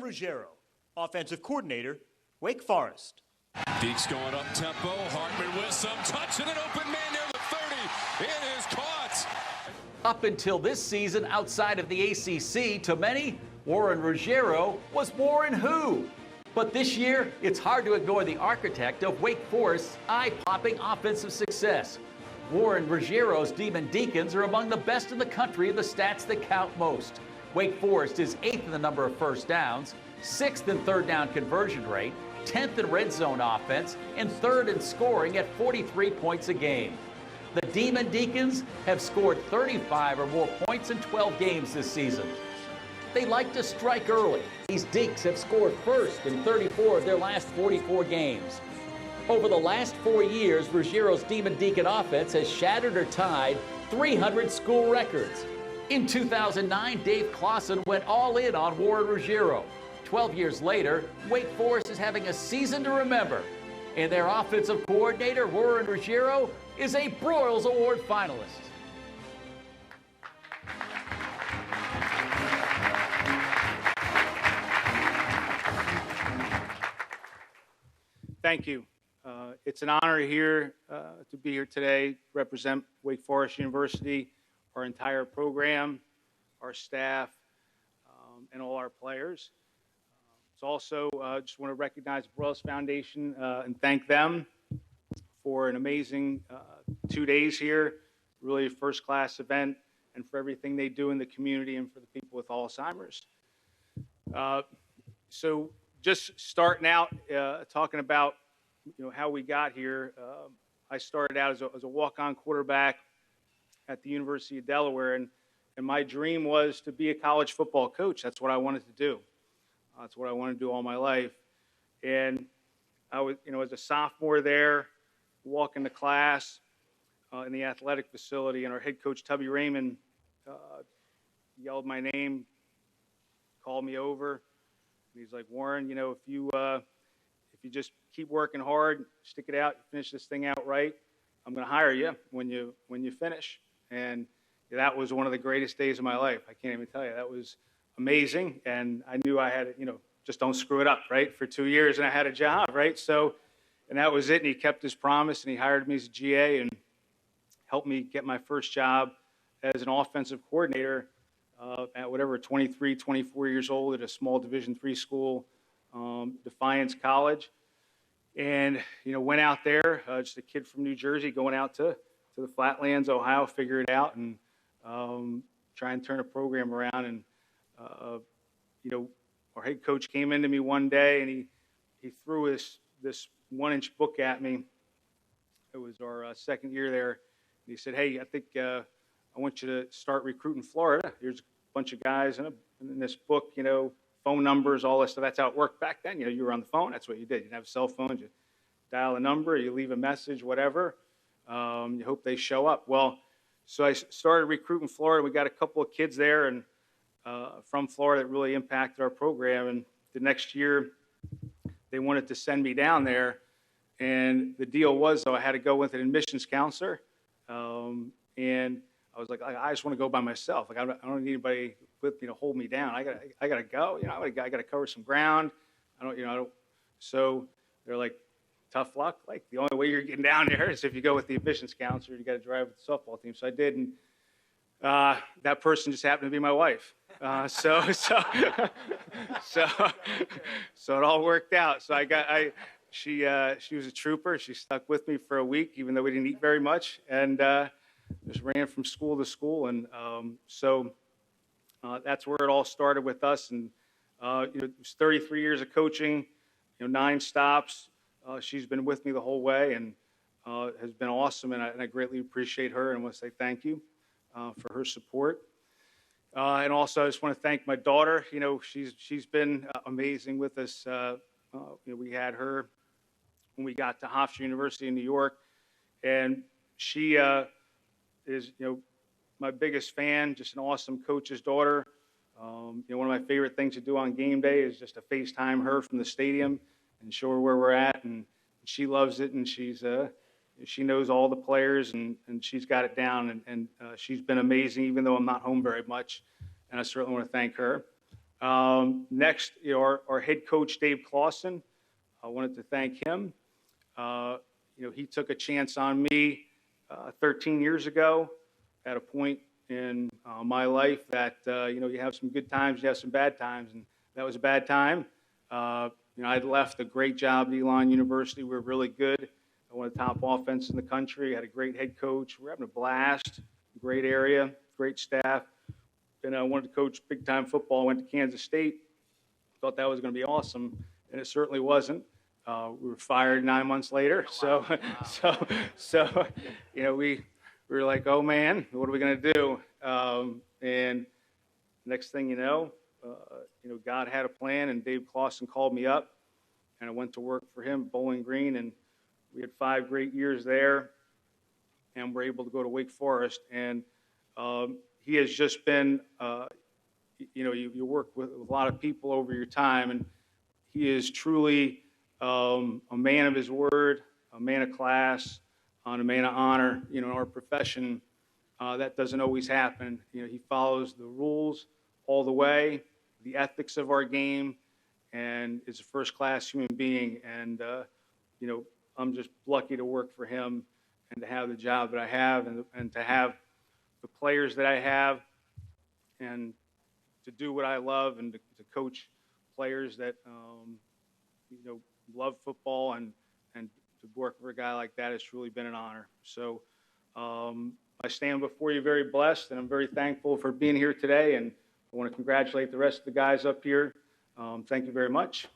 Ruggiero, offensive coordinator, Wake Forest. Deeks going up tempo. Hartman with some touch and an open man near the 30. It is caught. Up until this season, outside of the ACC, to many, Warren Ruggiero was Warren who? But this year, it's hard to ignore the architect of Wake Forest's eye-popping offensive success. Warren Ruggiero's Demon Deacons are among the best in the country in the stats that count most. Wake Forest is 8th in the number of first downs, 6th in third down conversion rate, 10th in red zone offense, and 3rd in scoring at 43 points a game. The Demon Deacons have scored 35 or more points in 12 games this season. They like to strike early. These Deeks have scored first in 34 of their last 44 games. Over the last 4 years, Ruggiero's Demon Deacon offense has shattered or tied 300 school records. In 2009, Dave Clausen went all in on Warren Ruggiero. 12 years later, Wake Forest is having a season to remember. And their offensive coordinator, Warren Ruggiero, is a Broyles Award finalist. Thank you. It's an honor here to be here today, represent Wake Forest University, our entire program, our staff, and all our players. It's also just want to recognize the Broyles Foundation and thank them for an amazing 2 days here, really a first-class event, and for everything they do in the community and for the people with Alzheimer's. So just starting out talking about how we got here. I started out as a walk-on quarterback at the University of Delaware, and my dream was to be a college football coach. That's what I wanted to do. That's what I wanted to do all my life. And I was, as a sophomore there, walking to class in the athletic facility, and our head coach, Tubby Raymond, yelled my name, called me over, and he's like, Warren, if you just keep working hard, stick it out, finish this thing out right, I'm going to hire you when you finish. And that was one of the greatest days of my life. I can't even tell you. That was amazing. And I knew I had to, just don't screw it up, right? For 2 years, and I had a job, right? So, and that was it. And he kept his promise, and he hired me as a GA and helped me get my first job as an offensive coordinator at 23, 24 years old at a small Division III school, Defiance College. And, went out there, just a kid from New Jersey, going out to the Flatlands, Ohio, figure it out, and try and turn a program around. And, our head coach came into me one day, and he threw this 1-inch book at me. It was our second year there. And he said, hey, I think I want you to start recruiting Florida. Here's a bunch of guys in this book, phone numbers, all this stuff. That's how it worked back then. You were on the phone. That's what you did. You didn't have cell phones. You dial a number, you leave a message, whatever. You hope they show up. Well, so I started recruiting Florida. We got a couple of kids there and from Florida that really impacted our program. And the next year, they wanted to send me down there. And the deal was, though, I had to go with an admissions counselor. And I was like, I just want to go by myself. Like, I don't need anybody with me to hold me down. I gotta go. I gotta cover some ground. So they're like, tough luck. Like, the only way you're getting down there is if you go with the admissions counselor. You got to drive with the softball team. So I did, and that person just happened to be my wife. So it all worked out. So she was a trooper. She stuck with me for a week, even though we didn't eat very much, and just ran from school to school. And so that's where it all started with us. And it was 33 years of coaching, 9 stops. She's been with me the whole way and has been awesome, and I greatly appreciate her, and I want to say thank you for her support. And also, I just want to thank my daughter. She's been amazing with us. We had her when we got to Hofstra University in New York, and she is, my biggest fan, just an awesome coach's daughter. One of my favorite things to do on game day is just to FaceTime her from the stadium and show her where we're at, and she loves it, and she knows all the players, and she's got it down, and she's been amazing, even though I'm not home very much, and I certainly want to thank her. Next, our head coach, Dave Clausen, I wanted to thank him. He took a chance on me 13 years ago at a point in my life that, you have some good times, you have some bad times, and that was a bad time. I'd left a great job at Elon University. We were really good. One of the top offenses in the country. Had a great head coach. We're having a blast. Great area, great staff. Then I wanted to coach big-time football. Went to Kansas State. Thought that was going to be awesome, and it certainly wasn't. We were fired 9 months later. So, we were like, oh man, what are we going to do? And next thing you know, God had a plan, and Dave Clausen called me up, and I went to work for him at Bowling Green, and we had 5 great years there, and we're able to go to Wake Forest. And he has just been, you work with a lot of people over your time, and he is truly a man of his word, a man of class, a man of honor. In our profession, that doesn't always happen. He follows the rules all the way, the ethics of our game, and is a first-class human being. And, I'm just lucky to work for him and to have the job that I have, and to have the players that I have, and to do what I love, and to coach players that, love football, and to work for a guy like that has truly been an honor. So I stand before you very blessed, and I'm very thankful for being here today, and I want to congratulate the rest of the guys up here. Thank you very much.